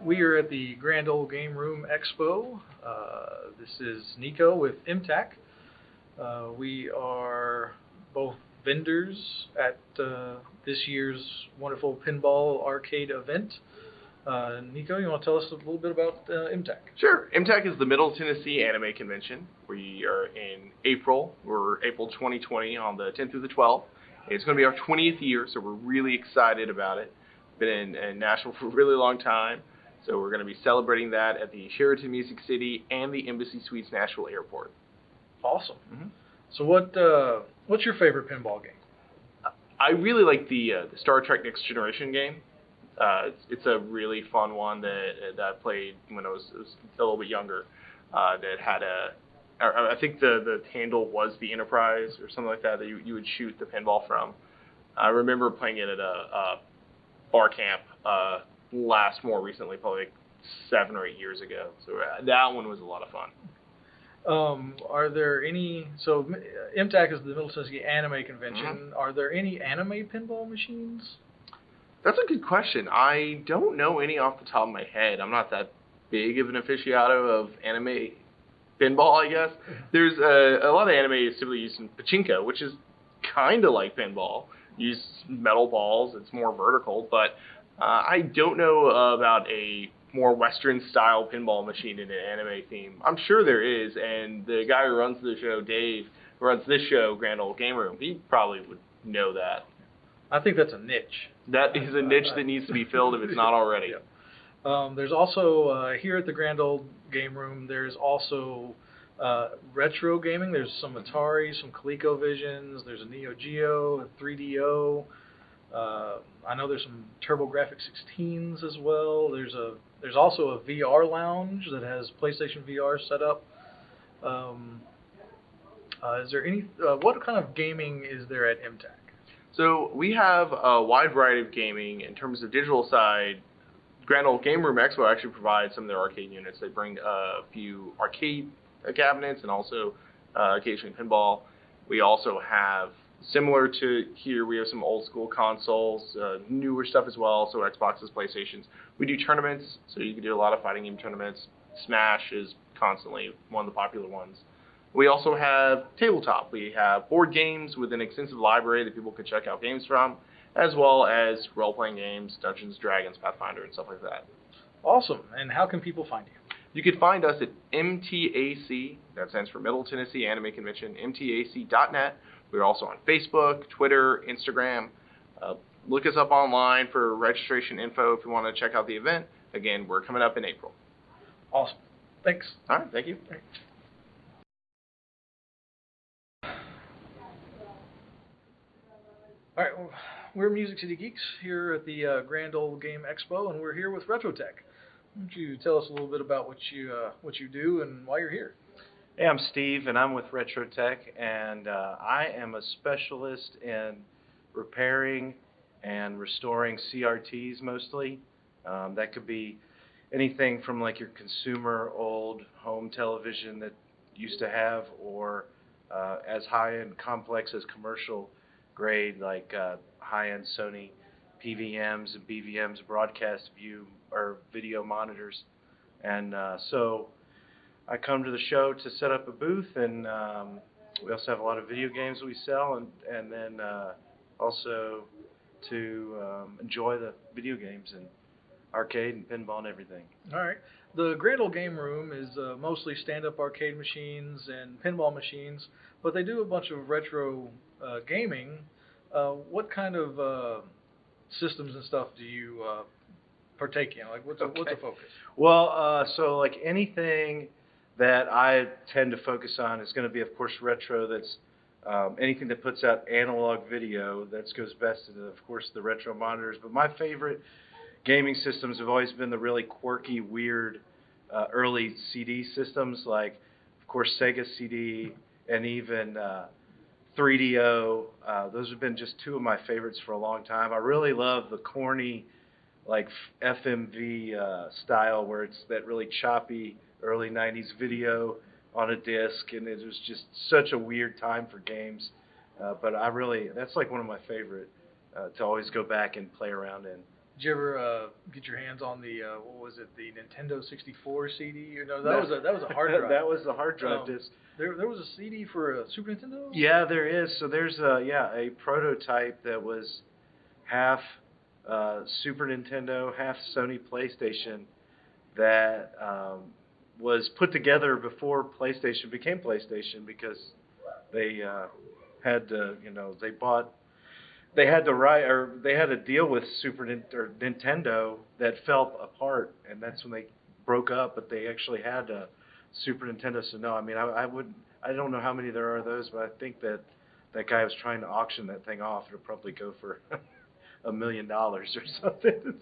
We are at the Grand Old Game Room Expo. This is Nico with MTAC. We are both vendors at this year's wonderful pinball arcade event. Nico, you want to tell us a little bit about MTAC? Sure. MTAC is the Middle Tennessee Anime Convention. We are in April. We're April 2020 on the 10th through the 12th. It's going to be our 20th year, so we're really excited about it. Been in Nashville for a really long time. So we're going to be celebrating that at the Sheraton Music City and the Embassy Suites Nashville Airport. Awesome. Mm-hmm. So what's your favorite pinball game? I really like the Star Trek Next Generation game. It's a really fun one that I played when I was a little bit younger. That had I think the handle was the Enterprise or something like that you would shoot the pinball from. I remember playing it at a bar camp more recently, probably like 7 or 8 years ago. So that one was a lot of fun. Are there any? So MTAC is the Middle Tennessee Anime Convention. Mm-hmm. Are there any anime pinball machines? That's a good question. I don't know any off the top of my head. I'm not that big of an aficionado of anime pinball, I guess. There's a lot of anime is typically used in pachinko, which is kind of like pinball. You use metal balls. It's more vertical, but I don't know about a more Western-style pinball machine in an anime theme. I'm sure there is, and the guy who runs the show, Dave, who runs this show, Grand Old Game Room, he probably would know that. I think that's a niche. That is a niche that needs to be filled if it's not already. Yeah. There's also, here at the Grand Old Game Room, there's also retro gaming. There's some Atari, some ColecoVisions, there's a Neo Geo, a 3DO. I know there's some TurboGrafx 16s as well. There's also a VR lounge that has PlayStation VR set up. Is there any? What kind of gaming is there at MTAC? So we have a wide variety of gaming. In terms of digital side, Grand Old Game Room Expo actually provides some of their arcade units. They bring a few arcade cabinets and also occasionally pinball. We also have, similar to here, we have some old school consoles, newer stuff as well, so Xboxes, PlayStations. We do tournaments, so you can do a lot of fighting game tournaments. Smash is constantly one of the popular ones. We also have tabletop. We have board games with an extensive library that people can check out games from, as well as role-playing games, Dungeons & Dragons, Pathfinder, and stuff like that. Awesome. And how can people find you? You can find us at MTAC, that stands for Middle Tennessee Anime Convention, mtac.net. We're also on Facebook, Twitter, Instagram. Look us up online for registration info if you want to check out the event. Again, we're coming up in April. Awesome. Thanks. All right, thank you. All right, well, we're Music City Geeks here at the Grand Old Game Expo, and we're here with RetroTech. Why don't you tell us a little bit about what you do and why you're here? Hey, I'm Steve, and I'm with RetroTech, and I am a specialist in repairing and restoring CRTs mostly. That could be anything from like your consumer old home television that used to have, or as high-end complex as commercial grade, like high-end Sony PVMs and BVMs, broadcast view or video monitors. And so I come to the show to set up a booth, and we also have a lot of video games we sell, and then also to enjoy the video games and arcade and pinball and everything. All right. The Grand Old Game Room is mostly stand-up arcade machines and pinball machines, but they do a bunch of retro gaming. What kind of systems and stuff do you partake in? Like, what's the focus? Well, so like anything that I tend to focus on is going to be, of course, retro. That's anything that puts out analog video. That goes best into, of course, the retro monitors. But my favorite gaming systems have always been the really quirky, weird, early CD systems, like, of course, Sega CD and even 3DO. Those have been just two of my favorites for a long time. I really love the corny, like FMV style, where it's that really choppy early 90s video on a disc, and it was just such a weird time for games. But that's like one of my favorite to always go back and play around in. Did you ever get your hands on the what was it, the Nintendo 64 CD? Or no, that was a hard drive. That was the hard drive disc. There was a CD for a Super Nintendo? Yeah, there is. So there's a prototype that was half Super Nintendo, half Sony PlayStation that was put together before PlayStation became PlayStation because they had to, they had a deal with Nintendo that fell apart, and that's when they broke up. But they actually had a Super Nintendo. So no, I mean, I don't know how many there are of those, but I think that guy was trying to auction that thing off. It'll probably go for $1 million or something.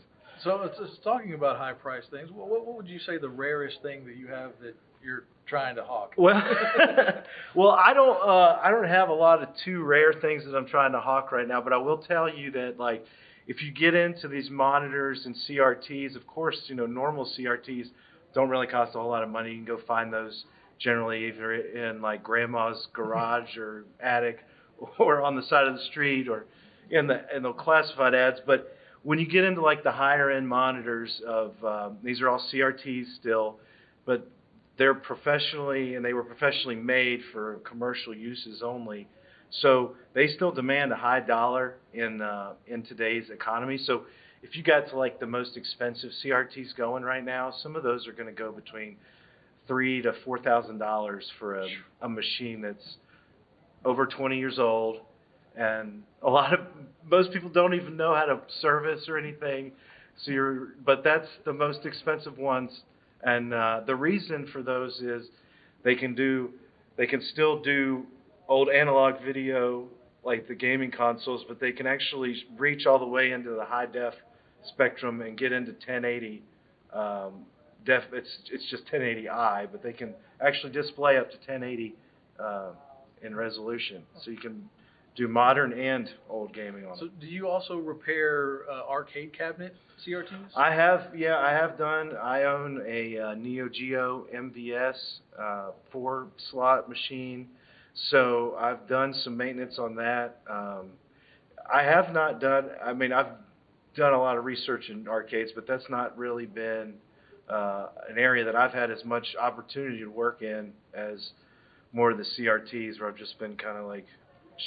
So it's talking about high price things. What would you say the rarest thing that you have that you're trying to hawk? Well, I don't have a lot of too rare things that I'm trying to hawk right now, but I will tell you that, like, if you get into these monitors and CRTs, of course, normal CRTs don't really cost a whole lot of money. You can go find those generally either in like grandma's garage or attic, or on the side of the street, or in the classified ads. But when you get into like the higher end monitors of these are all CRTs still, but they were professionally made for commercial uses only. So they still demand a high dollar in today's economy. So if you got to like the most expensive CRTs going right now, some of those are going to go between $3,000 to $4,000 for a machine that's over 20 years old, and most people don't even know how to service or anything. But that's the most expensive ones, and the reason for those is they can still do old analog video like the gaming consoles, but they can actually reach all the way into the high def spectrum and get into 1080 it's just 1080i, but they can actually display up to 1080 in resolution, so you can do modern and old gaming on it. So do you also repair arcade cabinet CRTs? I have done. I own a Neo Geo MVS 4-slot machine, so I've done some maintenance on that. I've done a lot of research in arcades, but that's not really been an area that I've had as much opportunity to work in as more of the CRTs, where I've just been kind of like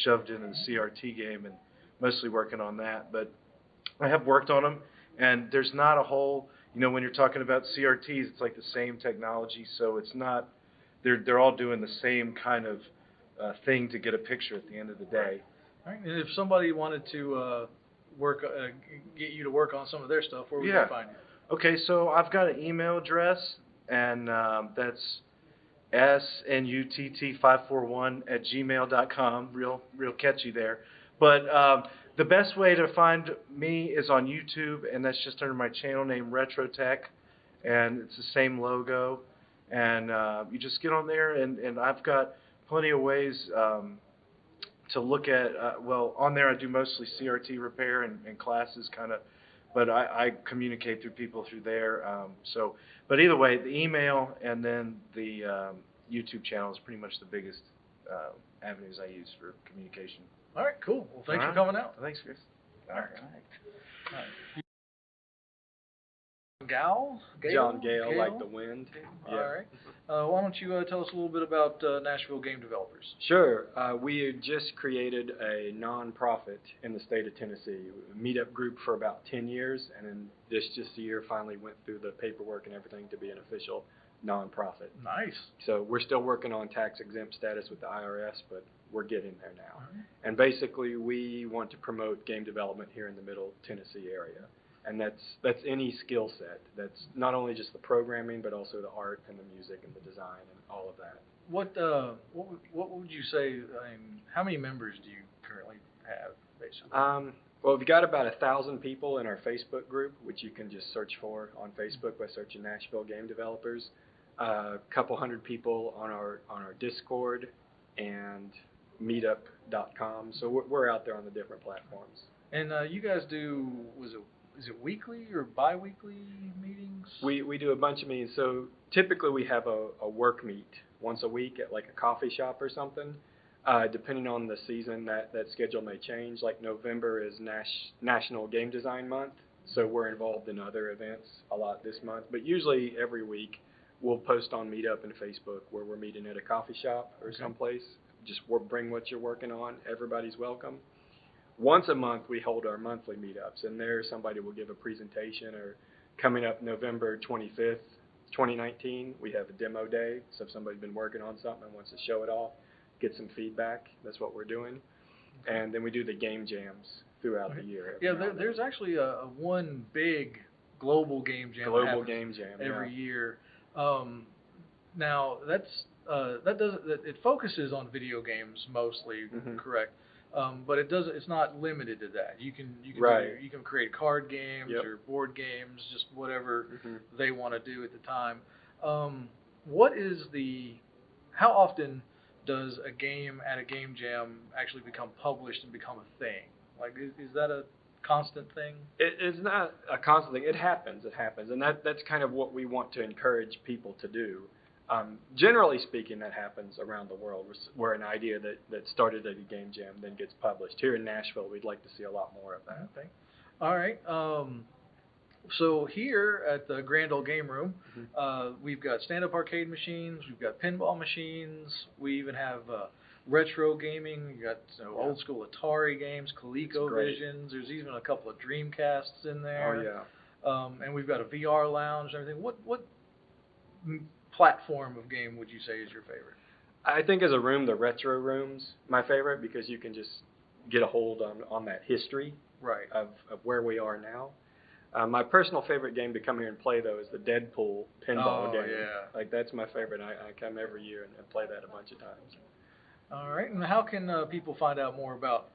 shoved into the CRT game and mostly working on that. But I have worked on them, and there's not a whole, when you're talking about CRTs, it's like the same technology, so it's not, they're all doing the same kind of thing to get a picture at the end of the day. All right. And if somebody wanted to get you to work on some of their stuff, where would they find you? Okay, so I've got an email address, and that's snutt541@gmail.com. Real catchy there. But the best way to find me is on YouTube, and that's just under my channel name, Retro Tech, and it's the same logo. And you just get on there, and I've got plenty of ways to look at. On there I do mostly CRT repair and classes kind of, but I communicate through people through there. But either way, the email and then the YouTube channel is pretty much the biggest avenues I use for communication. All right, cool. Well, thanks for coming out. Thanks, Chris. All right. Gal? John Gale, like the wind. All right. Why don't you tell us a little bit about Nashville Game Developers? Sure. We just created a non-profit in the state of Tennessee, a meetup group for about 10 years, and then this year finally went through the paperwork and everything to be an official non-profit. Nice. So we're still working on tax-exempt status with the IRS, but we're getting there now. All right. And basically, we want to promote game development here in the Middle Tennessee area. And that's any skill set. That's not only just the programming, but also the art and the music and the design and all of that. What would you say? How many members do you currently have, basically? Well, we've got about 1,000 people in our Facebook group, which you can just search for on Facebook by searching Nashville Game Developers. A couple hundred people on our Discord and Meetup.com. So we're out there on the different platforms. And you guys do, is it weekly or bi-weekly meetings? We do a bunch of meetings. So typically we have a work meet once a week at like a coffee shop or something. Depending on the season, that schedule may change. Like November is National Game Design Month, So we're involved in other events a lot this month. But usually every week we'll post on Meetup and Facebook where we're meeting at a coffee shop or someplace. Just bring what you're working on. Everybody's welcome. Once a month we hold our monthly meetups, and there somebody will give a presentation. Or coming up November 25th, 2019, we have a demo day. So if somebody's been working on something and wants to show it off, get some feedback, that's what we're doing. And then we do the game jams throughout the year. Yeah, there's actually a one big global game jam. Every year. Now it focuses on video games mostly, correct? But it's not limited to that. You can you can create card games or board games, just whatever they want to do at the time. How often does a game at a game jam actually become published and become a thing? Like, is that a constant thing? It's not a constant thing. It happens, and that's kind of what we want to encourage people to do. Generally speaking, that happens around the world, where an idea that started at a game jam then gets published. Here in Nashville, we'd like to see a lot more of that. Okay. All right. So here at the Grand Ole Game Room, we've got stand-up arcade machines, we've got pinball machines, we even have retro gaming. You got old school Atari games, ColecoVisions. There's even a couple of Dreamcasts in there. Oh yeah. And we've got a VR lounge and everything. What platform of game would you say is your favorite? I think as a room, the retro room's my favorite, because you can just get a hold on that history of where we are now. My personal favorite game to come here and play, though, is the Deadpool pinball game. Yeah. Like, that's my favorite. I come every year and play that a bunch of times. All right. And how can people find out more about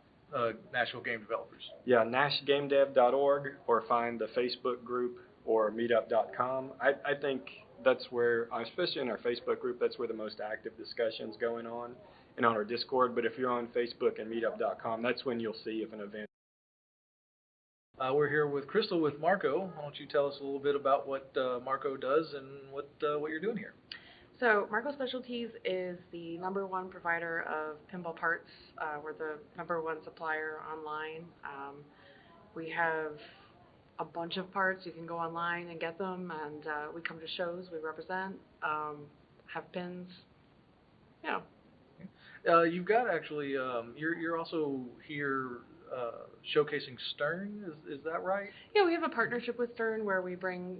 Nashville Game Developers? Yeah, nashgamedev.org, or find the Facebook group or meetup.com. I think that's where, especially in our Facebook group, that's where the most active discussion's going on, and on our Discord. But if you're on Facebook and meetup.com, that's when you'll see if an event. We're here with Crystal with Marco. Why don't you tell us a little bit about what Marco does and what you're doing here? So Marco Specialties is the #1 provider of pinball parts. We're the #1 supplier online. We have a bunch of parts. You can go online and get them, and we come to shows. We represent, have pins. Yeah. You've got actually. You're also here showcasing Stern. Is that right? Yeah, we have a partnership with Stern where we bring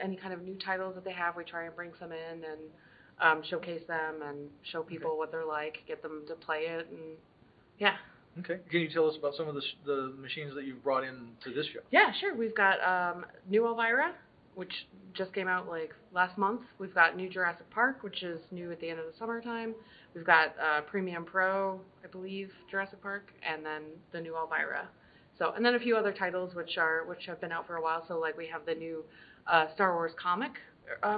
any kind of new titles that they have. We try and bring some in and showcase them and show people what they're like, get them to play it, and yeah. Okay. Can you tell us about some of the machines that you've brought in to this show? Yeah, sure. We've got new Elvira, which just came out like last month. We've got new Jurassic Park, which is new at the end of the summertime. We've got Premium Pro, I believe, Jurassic Park, and then the new Elvira. So, and then a few other titles which have been out for a while. So, like, we have the new Star Wars comic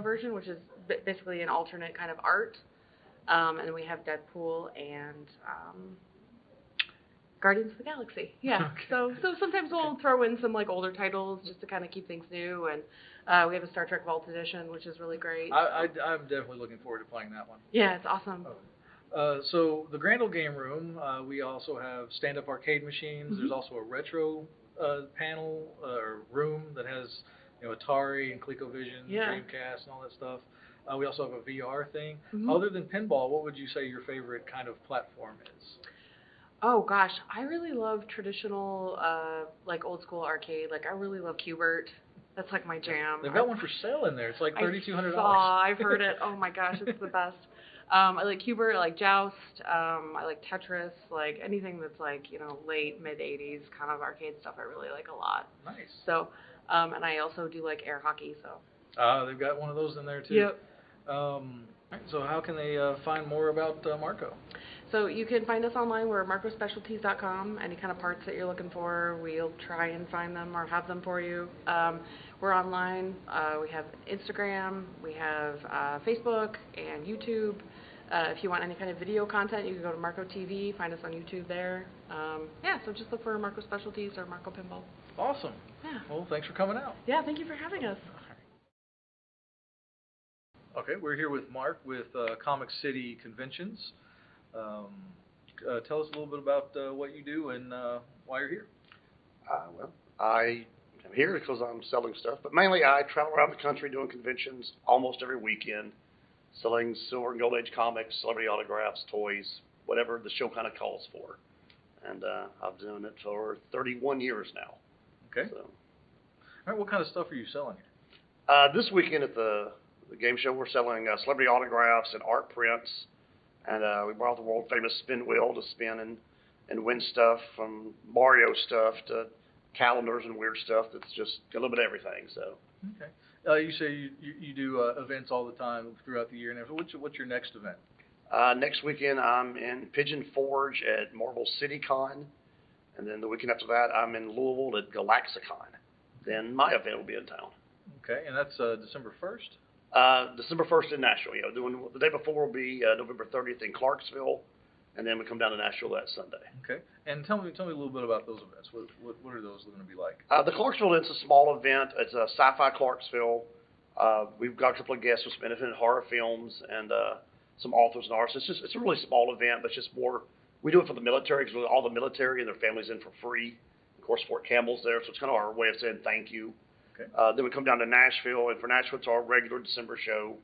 version, which is basically an alternate kind of art. And we have Deadpool and Guardians of the Galaxy. Yeah. Okay. So sometimes we'll throw in some like older titles just to kind of keep things new, and we have a Star Trek Vault Edition, which is really great. I'm definitely looking forward to playing that one. Yeah, it's awesome. So the Grand Ole Game Room, we also have stand-up arcade machines. There's also a retro panel or room that has Atari and ColecoVision, Dreamcast, and all that stuff. We also have a VR thing. Other than pinball, what would you say your favorite kind of platform is? Oh gosh, I really love traditional, like old school arcade. Like I really love Q*bert. That's like my jam. They've got one for sale in there. It's like $3,200. I've heard it. Oh my gosh, it's the best. I like Q*bert. I like Joust. I like Tetris. Like anything that's like late mid '80s kind of arcade stuff. I really like a lot. Nice. So, and I also do like air hockey. So. They've got one of those in there too. Yep. So how can they find more about Marco? So you can find us online. We're marcospecialties.com. Any kind of parts that you're looking for, we'll try and find them or have them for you. We're online. We have Instagram. We have Facebook and YouTube. If you want any kind of video content, you can go to Marco TV. Find us on YouTube there. So just look for Marco Specialties or Marco Pinball. Awesome. Yeah. Well, thanks for coming out. Yeah, thank you for having us. Okay, we're here with Mark with Comic City Conventions. Tell us a little bit about what you do and why you're here. Well, I I'm here because I'm selling stuff, but mainly I travel around the country doing conventions almost every weekend, selling Silver and Gold Age comics, celebrity autographs, toys, whatever the show kind of calls for. And I've been doing it for 31 years now. Okay. So. All right, what kind of stuff are you selling here? This weekend at the game show, we're selling celebrity autographs and art prints, and we brought the world famous spin wheel to spin and win stuff, from Mario stuff to calendars and weird stuff. That's just a little bit of everything. So. Okay. You say you do events all the time throughout the year. And what's your next event? Next weekend, I'm in Pigeon Forge at Marble City Con, and then the weekend after that, I'm in Louisville at Galaxicon. Then my event will be in town. Okay, and that's December 1st? December 1st in Nashville. Yeah, the day before will be November 30th in Clarksville, and then we come down to Nashville that Sunday. Okay, and tell me a little bit about those events. What are those going to be like? The Clarksville event's a small event. It's a sci-fi Clarksville. We've got a couple of guests with some independent horror films and some authors and artists. It's a really small event, but it's just more. We do it for the military because all the military and their families in for free. Of course, Fort Campbell's there, so it's kind of our way of saying thank you. Okay. Then we come down to Nashville, and for Nashville, it's our regular December show.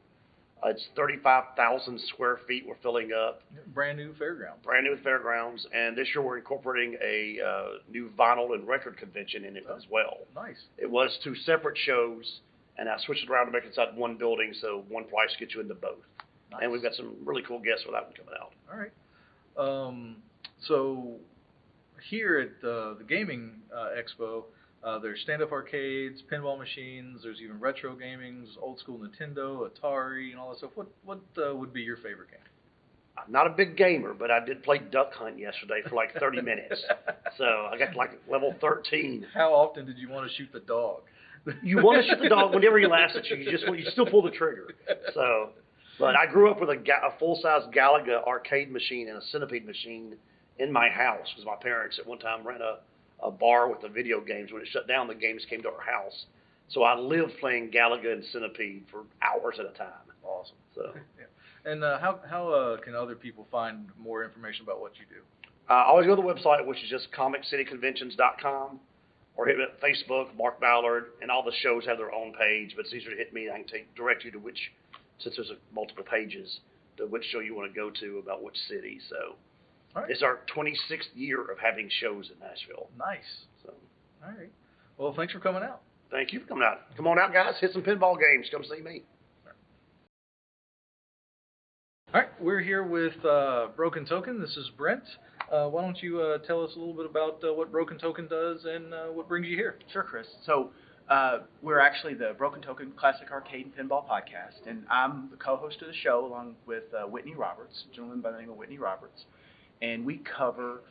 It's 35,000 square feet we're filling up. Brand new fairground. Brand new fairgrounds, and this year we're incorporating a new vinyl and record convention in it as well. Nice. It was 2 separate shows, and I switched it around to make it inside one building, so one price gets you into both. Nice. And we've got some really cool guests for that one coming out. All right. So here at the Gaming Expo, there's stand-up arcades, pinball machines. There's even retro gaming, old school Nintendo, Atari, and all that stuff. What would be your favorite game? I'm not a big gamer, but I did play Duck Hunt yesterday for like 30 minutes. So I got to like level 13. How often did you want to shoot the dog? You want to shoot the dog whenever he laughs at you. You still pull the trigger. So, but I grew up with a full-size Galaga arcade machine and a Centipede machine in my house because my parents at one time ran a bar with the video games. When it shut down, the games came to our house. So I lived playing Galaga and Centipede for hours at a time. Awesome. So. Yeah. And how can other people find more information about what you do? Always go to the website, which is just comiccityconventions.com, or hit me at Facebook, Mark Ballard, and all the shows have their own page, but it's easier to hit me. I can direct you to since there's multiple pages, to which show you want to go to about which city. So All right. It's our 26th year of having shows in Nashville. Nice. So. All right. Well, thanks for coming out. Thank you for coming out. Come on out, guys. Hit some pinball games. Come see me. All right, we're here with Broken Token. This is Brent. Why don't you tell us a little bit about what Broken Token does and what brings you here? Sure, Chris. So we're actually the Broken Token Classic Arcade and Pinball Podcast, and I'm the co-host of the show along with Whitney Roberts, a gentleman by the name of Whitney Roberts. And we cover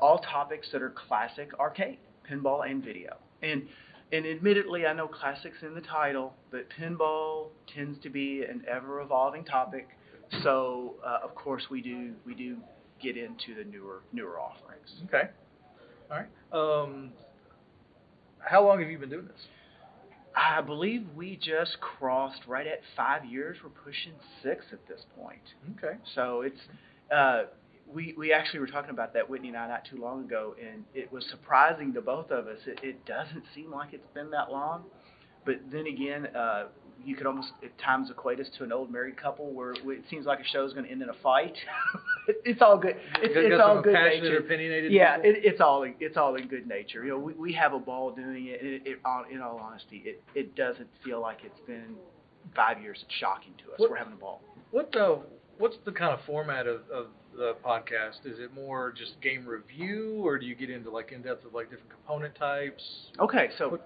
all topics that are classic arcade, pinball, and video. And admittedly, I know classic's in the title, but pinball tends to be an ever-evolving topic. So, of course, we do get into the newer offerings. Okay. All right. How long have you been doing this? I believe we just crossed right at 5 years. We're pushing 6 at this point. Okay. So it's we actually were talking about that, Whitney and I, not too long ago, and it was surprising to both of us. It doesn't seem like it's been that long, but then again, you could almost at times equate us to an old married couple where it seems like a show is going to end in a fight. It's all good. It's all good nature. Opinionated yeah, people? it's all in good nature. You know, we have a ball doing it. In all honesty, it doesn't feel like it's been 5 years. It's shocking to us. We're having a ball. What's the kind of format of the podcast? Is it more just game review, or do you get into like in depth of like different component types? Okay, so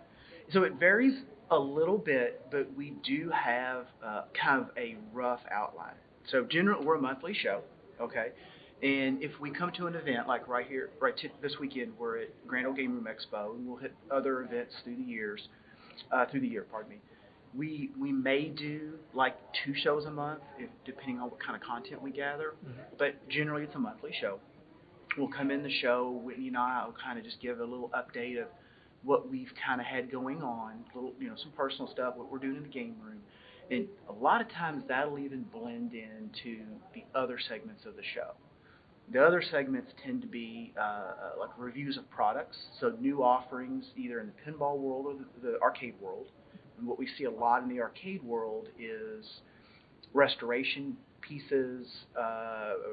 it varies a little bit, but we do have kind of a rough outline. So generally, we're a monthly show, okay? And if we come to an event like this weekend, we're at Grand Ole Gameroom Expo, and we'll hit other events through the year, pardon me. We may do like 2 shows a month, depending on what kind of content we gather, but generally it's a monthly show. We'll come in the show, Whitney and I will kind of just give a little update of what we've kind of had going on, some personal stuff, what we're doing in the game room. And a lot of times that'll even blend into the other segments of the show. The other segments tend to be like reviews of products, so new offerings either in the pinball world or the arcade world. And what we see a lot in the arcade world is restoration pieces,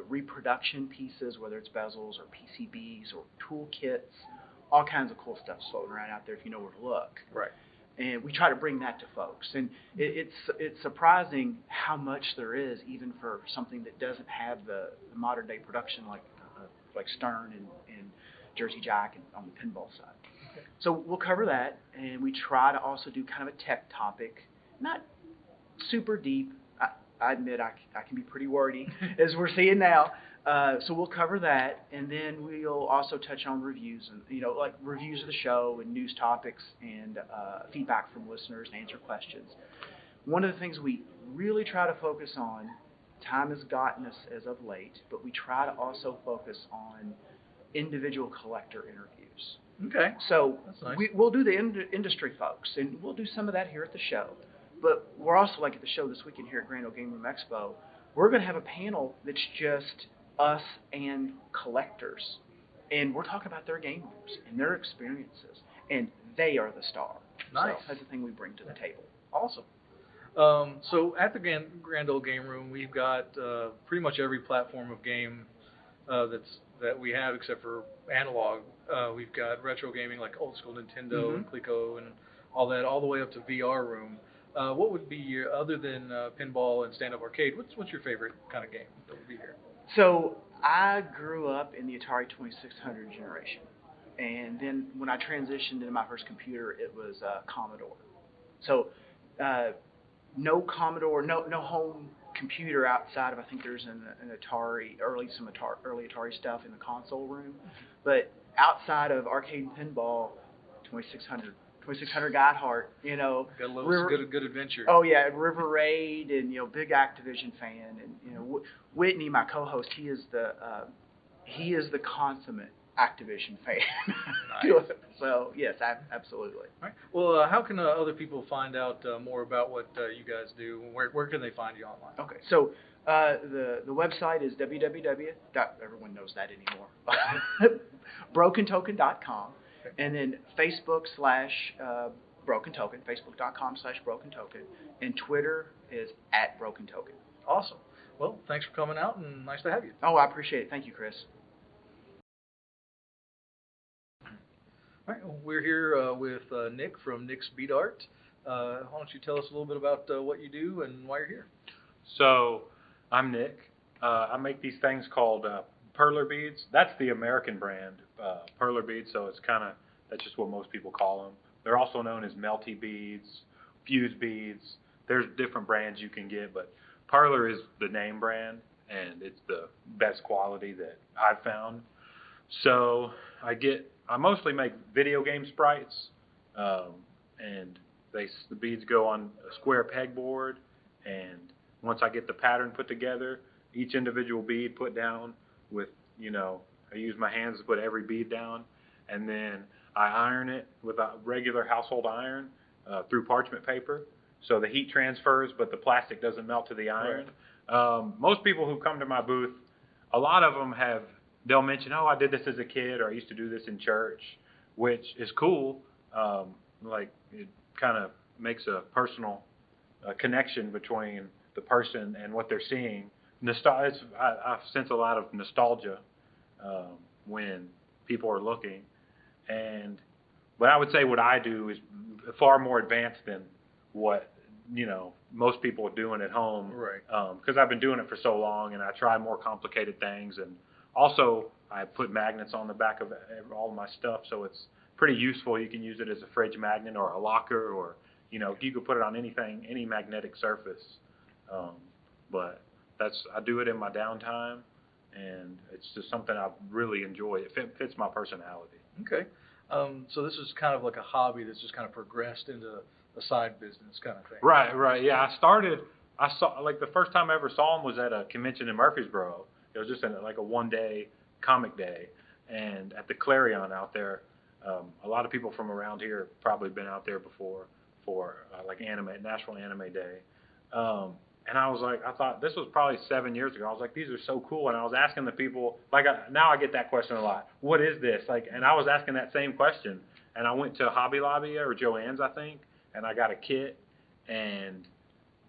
reproduction pieces, whether it's bezels or PCBs or toolkits, all kinds of cool stuff floating around out there if you know where to look. Right. And we try to bring that to folks. And it's surprising how much there is, even for something that doesn't have the modern day production like Stern and Jersey Jack and on the pinball side. Okay. So we'll cover that, and we try to also do kind of a tech topic, not super deep. I admit I can be pretty wordy, as we're seeing now. So we'll cover that, and then we'll also touch on reviews and like reviews of the show and news topics and feedback from listeners and answer questions. One of the things we really try to focus on, time has gotten us as of late, but we try to also focus on individual collector interviews. Okay. So That's nice. we'll do the industry folks, and we'll do some of that here at the show. But we're also, like at the show this weekend here at Grand Ole Gameroom Expo, we're going to have a panel that's just us and collectors. And we're talking about their game rooms and their experiences. And they are the star. Nice. So that's the thing we bring to the table. Awesome. So at the Grand Ole Game Room, we've got pretty much every platform of game that we have except for analog. We've got retro gaming like old school Nintendo and Coleco and all that, all the way up to VR room. What would be your, other than pinball and stand-up arcade, what's your favorite kind of game that would be here? So I grew up in the Atari 2600 generation. And then when I transitioned into my first computer, it was Commodore. So no Commodore, no home computer outside of, I think there's an Atari, early Atari stuff in the console room. But outside of arcade and pinball, 2600 Goddard, Got a little good adventure. Oh yeah, River Raid, and big Activision fan, and Whitney, my co-host, he is the consummate Activision fan. Nice. So yes, absolutely. All right. Well, how can other people find out more about what you guys do? Where can they find you online? Okay, so the website is everyone knows that anymore. BrokenToken.com. And then Facebook / Broken Token, Facebook.com/Broken Token, and Twitter is @BrokenToken. Awesome. Well, thanks for coming out, and nice to have you. Oh, I appreciate it. Thank you, Chris. All right, well, we're here with Nick from Nick's Beat Art. Why don't you tell us a little bit about what you do and why you're here? So, I'm Nick. I make these things called perler beads. That's the American brand, perler beads, so that's just what most people call them. They're also known as melty beads, fuse beads. There's different brands you can get, but Perler is the name brand, and it's the best quality that I've found. So I mostly make video game sprites, and the beads go on a square pegboard, and once I get the pattern put together, each individual bead put down with, I use my hands to put every bead down, and then I iron it with a regular household iron through parchment paper, so the heat transfers, but the plastic doesn't melt to the iron. Right. Most people who come to my booth, a lot of them they'll mention, oh, I did this as a kid, or I used to do this in church, which is cool. It kind of makes a personal connection between the person and what they're seeing. I sense a lot of nostalgia when people are looking. But I would say what I do is far more advanced than what most people are doing at home. Right. Because I've been doing it for so long, and I try more complicated things, and also I put magnets on the back of all of my stuff, so it's pretty useful. You can use it as a fridge magnet or a locker, or you could put it on anything, any magnetic surface. But I do it in my downtime, and it's just something I really enjoy. It fits my personality. Okay. So this is kind of like a hobby that's just kind of progressed into a side business kind of thing. Right. Yeah, I saw, the first time I ever saw him was at a convention in Murfreesboro. It was just a one-day comic day. And at the Clarion out there, a lot of people from around here have probably been out there before for National Anime Day. And I was like, I thought this was probably 7 years ago. I was like, these are so cool. And I was asking the people, like, now I get that question a lot. What is this? Like, and I was asking that same question. And I went to Hobby Lobby or Joann's, I think, and I got a kit, and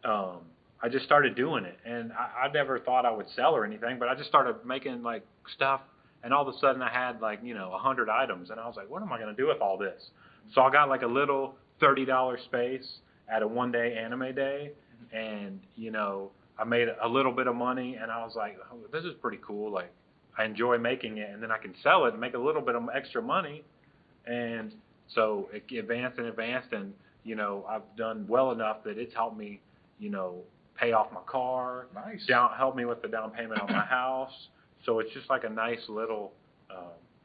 I just started doing it. And I never thought I would sell or anything, but I just started making like stuff. And all of a sudden I had like, 100 items. And I was like, what am I going to do with all this? So I got like a little $30 space at a one-day anime day. And, I made a little bit of money, and I was like, oh, this is pretty cool. Like, I enjoy making it, and then I can sell it and make a little bit of extra money. And so it advanced and advanced, and, I've done well enough that it's helped me, pay off my car. Nice. Help me with the down payment on my house. So it's just like a nice little,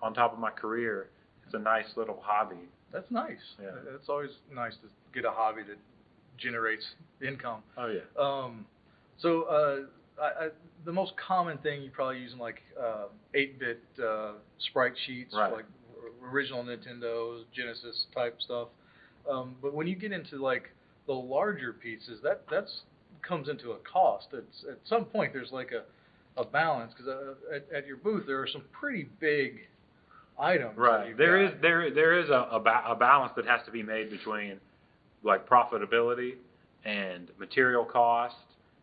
on top of my career, it's a nice little hobby. That's nice. Yeah. It's always nice to get a hobby that generates income. Oh, yeah. The most common thing you probably use in like 8-bit sprite sheets, Right. like original Nintendo's, Genesis type stuff. But when you get into like the larger pieces, that's comes into a cost. It's at some point there's like a balance, because at your booth there are some pretty big items. Right. There is a balance that has to be made between like profitability and material cost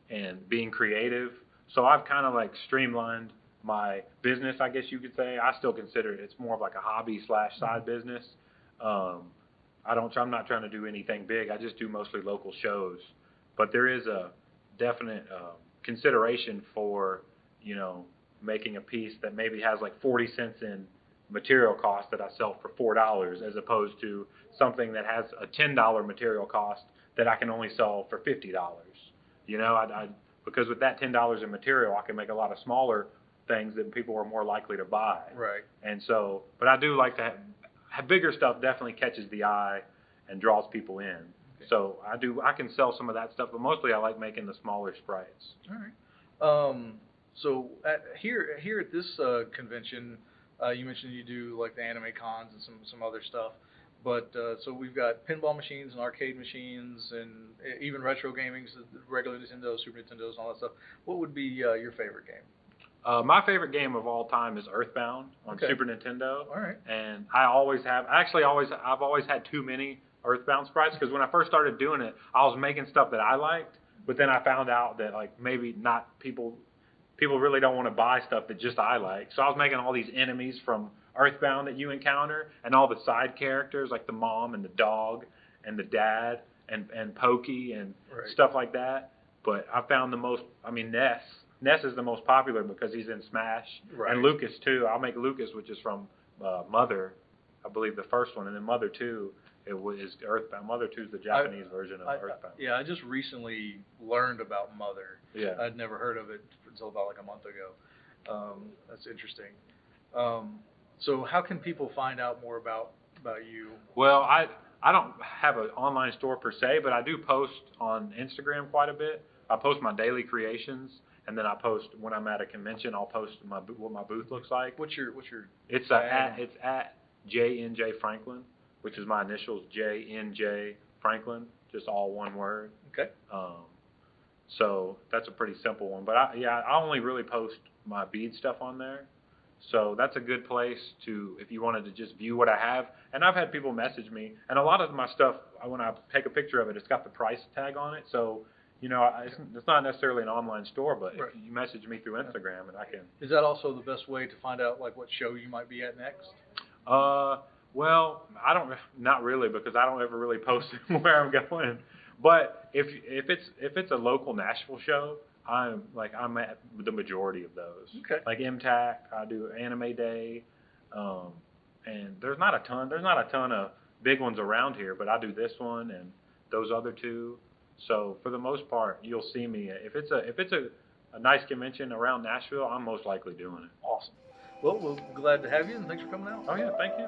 and being creative. So I've kind of like streamlined my business, I guess you could say. I still consider it's more of like a hobby / side business. I'm not trying to do anything big. I just do mostly local shows. But there is a definite consideration for, making a piece that maybe has like 40 cents in material cost that I sell for $4, as opposed to something that has a $10 material cost that I can only sell for $50. Because with that $10 in material, I can make a lot of smaller things that people are more likely to buy. Right. And so, but I do like to have bigger stuff. Definitely catches the eye and draws people in. Okay. So I can sell some of that stuff, but mostly I like making the smaller sprites. All right. So here at this convention, you mentioned you do like the anime cons and some other stuff. But so we've got pinball machines and arcade machines and even retro gaming, so regular Nintendo, Super Nintendos, and all that stuff. What would be your favorite game? My favorite game of all time is Earthbound on Super Nintendo. All right. And I always have. I've always had too many Earthbound sprites, because when I first started doing it, I was making stuff that I liked, but then I found out that like maybe not people really don't want to buy stuff that just I like. So I was making all these enemies from Earthbound that you encounter, and all the side characters like the mom and the dog and the dad and Pokey and stuff like that. But I found Ness. Ness is the most popular because he's in Smash. Right. And Lucas too. I'll make Lucas, which is from Mother, I believe the first one, and then Mother 2 is Earthbound. Mother 2 is the Japanese version of Earthbound. I just recently learned about Mother. Yeah. I'd never heard of it until about like a month ago. That's interesting. So how can people find out more about you? Well, I don't have an online store per se, but I do post on Instagram quite a bit. I post my daily creations, and then I post when I'm at a convention. I'll post what my booth looks like. What's your? It's at JNJ Franklin, which is my initials, JNJ Franklin, just all one word. Okay. So that's a pretty simple one. But I only really post my bead stuff on there. So that's a good place if you wanted to just view what I have. And I've had people message me, and a lot of my stuff, when I take a picture of it, it's got the price tag on it. So, it's not necessarily an online store, but if you message me through Instagram, and I can. Is that also the best way to find out like what show you might be at next? Well, not really, because I don't ever really post where I'm going. But if it's a local Nashville show, I'm at the majority of those. Okay. Like MTAC, I do Anime Day, and there's not a ton of big ones around here, but I do this one and those other two. So for the most part, you'll see me. If it's a nice convention around Nashville, I'm most likely doing it. Awesome. Well, we're glad to have you, and thanks for coming out. Oh yeah, thank you.